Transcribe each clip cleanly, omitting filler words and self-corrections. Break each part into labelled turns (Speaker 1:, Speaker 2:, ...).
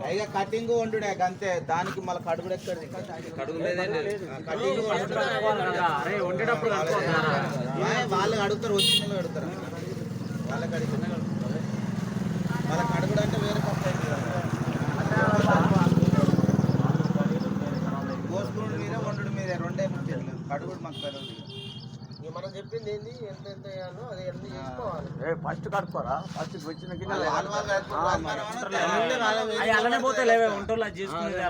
Speaker 1: అయ్యా కటింగ్ వండుడే అంతే, దానికి మళ్ళీ కడుగుడు ఎక్కడ కడుగు వండేటప్పుడు వాళ్ళు అడుగుతారు, వచ్చిన అడుగుతారు, వాళ్ళకి అడిగిన వాళ్ళకి అడుగుడు అంటే వేరే కంప్లైంట్. కోసుకుడు మీద వండు మీద రెండే ముఖ్యం, కడుగుడు మాకు తెలియదు. మనం చెప్పింది ఏంది, ఎంత ఎంత వేయాలో అది ఎంత చేసుకోవాలి. ఫస్ట్ కడుక్కోరా, ఫస్ట్ వచ్చిన అలానే పోతే లేవే ఉంటారు అది చేసుకునేది.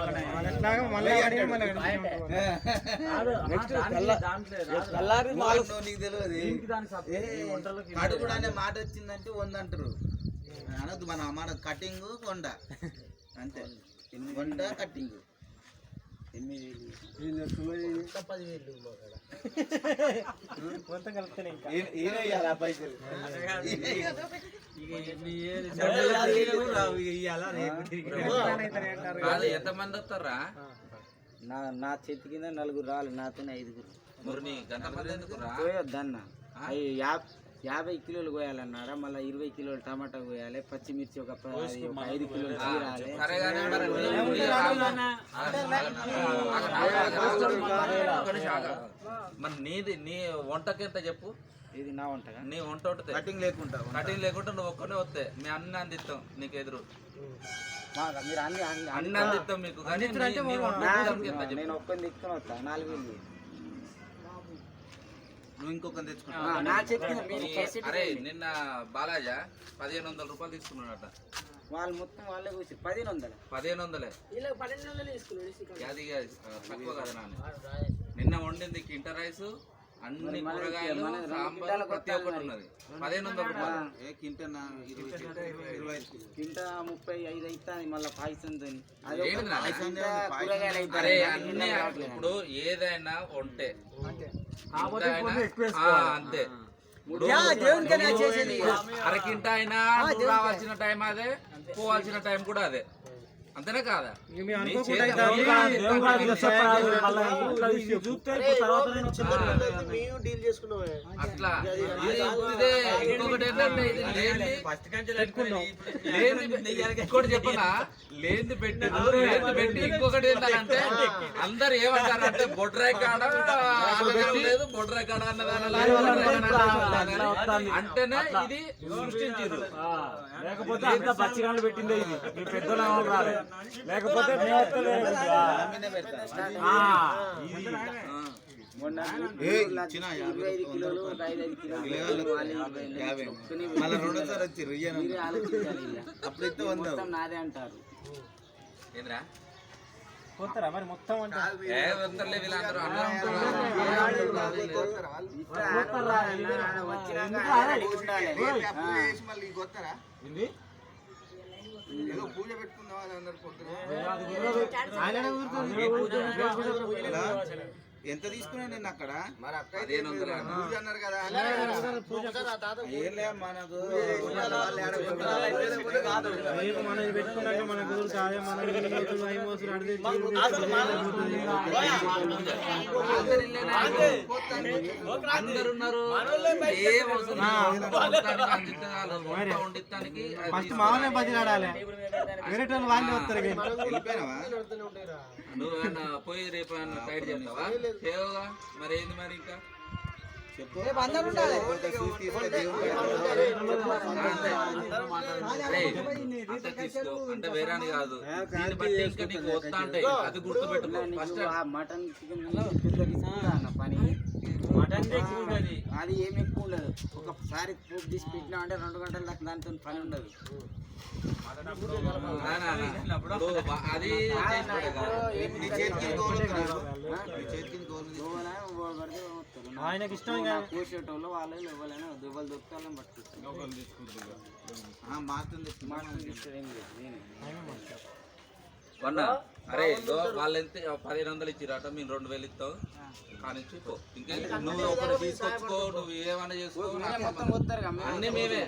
Speaker 1: నీకు తెలియదు కడుగుడు అనే మాట వచ్చిందంటే వందంటారు అనొద్దు. మన మాట కటింగ్ కొండ అంతే, కొండ కటింగ్ 8,000 10,000 కొంత కలుపుతాను. ఇంకా పైసలు ఎంతమంది వస్తారా? నా చేతి కింద 4 రాళ్ళు, నాతో 5. పోయొద్దన్న 50 కిలోలు కోయాలన్నారా, మళ్ళీ 20 కిలోలు టమాటా కోయాలి, పచ్చిమిర్చి ఒక 5 కిలోలు తీరాలి. మరి నీ వంటకి ఎంత చెప్పు? ఇది నా వంట, నీ వంట ఉంటుంది. కటింగ్ లేకుండా నువ్వు ఒక్కనే వస్తే మేము అన్ని అందిస్తాం నీకు ఎదురు, మీరు అన్ని అందిస్తాం మీకు. నేను ఒక్కని తీసుకొని వస్తా 4,000. నువ్వు ఇంకొక తెచ్చుకుంటా. అరే నిన్న బాలాజా 1,500 రూపాయలు తీసుకున్నాడట. వాళ్ళు మొత్తం వాళ్ళే కూర్చి 1,500 అది తక్కువ కదా నాన్న. నిన్న వండింది కింట రైస్, అన్ని కూరగాయలు, సాంబార్, ప్రతి ఒక్కటి ఉన్నది. 1,500 రూపాయలు. కింట 35 అవుతుంది. మళ్ళీ పాయసం అన్ని. ఇప్పుడు ఏదైనా వంటే అంతే. అరకింట అయినా రావాల్సిన టైం అదే, పోవాల్సిన టైం కూడా అదే, అంతేనే కాదా? అట్లా ఇంకొకటి ఏంటంటే ఇంకోటి చెప్పనా, లేని పెట్టి ఇంకొకటి ఏంటంటే అందరు ఏమంటారంటే బొడ్రాయి కాడ లేదు, బొడ్రాయి కాడ అన్నదాని అంటేనే ఇది సృష్టించారు. లేకపోతే పచ్చిగాళ్ళు పెట్టిందే ఇది, మీ పెద్దలు రాలే, లేకపోతే నాదే అంటారు. పోతారా మరి మొత్తం ఏదో పూజ పెట్టుకుందాం అని అందరు ఎంత తీసుకున్నా నేను అక్కడ పూజ అన్నారు కదా. మనకు అందరున్నారు. ఫస్ట్ మామూలు బతిలాడాలి, వేరే వాళ్ళు వస్తారు. నువ్వేనా పోయి రేపు టైట్ చేస్తావా? చేయవుగా మరి, ఏంది మరి ఇంకా చెప్పు. అంటే వేరే కాదు, దీన్ని బట్టి ఇంకా నీకు వస్తా అంటే అది గుర్తుపెట్టుకో. ఫస్ట్ మటన్ చికెన్ పని అది ఏమి ఎక్కువ ఉండదు. ఒకసారి పూపు తీసి పెట్టినా అంటే 2 గంటల దాకా దానితో పని ఉండదు. ఆయనకి ఇష్టం కూర్చేటోళ్ళు వాళ్ళు ఎవరైనా దువ్వలు దొరుకుతాలని పట్టుకుంటారు. అరే వాళ్ళు ఎంత 1,500 ఇచ్చిరాట, మేము 2,000 ఇస్తాం కానీ చూపో. ఇంకా నువ్వు ఒకటి తీసుకొచ్చుకో, నువ్వు ఏమైనా చేసుకో, అన్ని మేమే.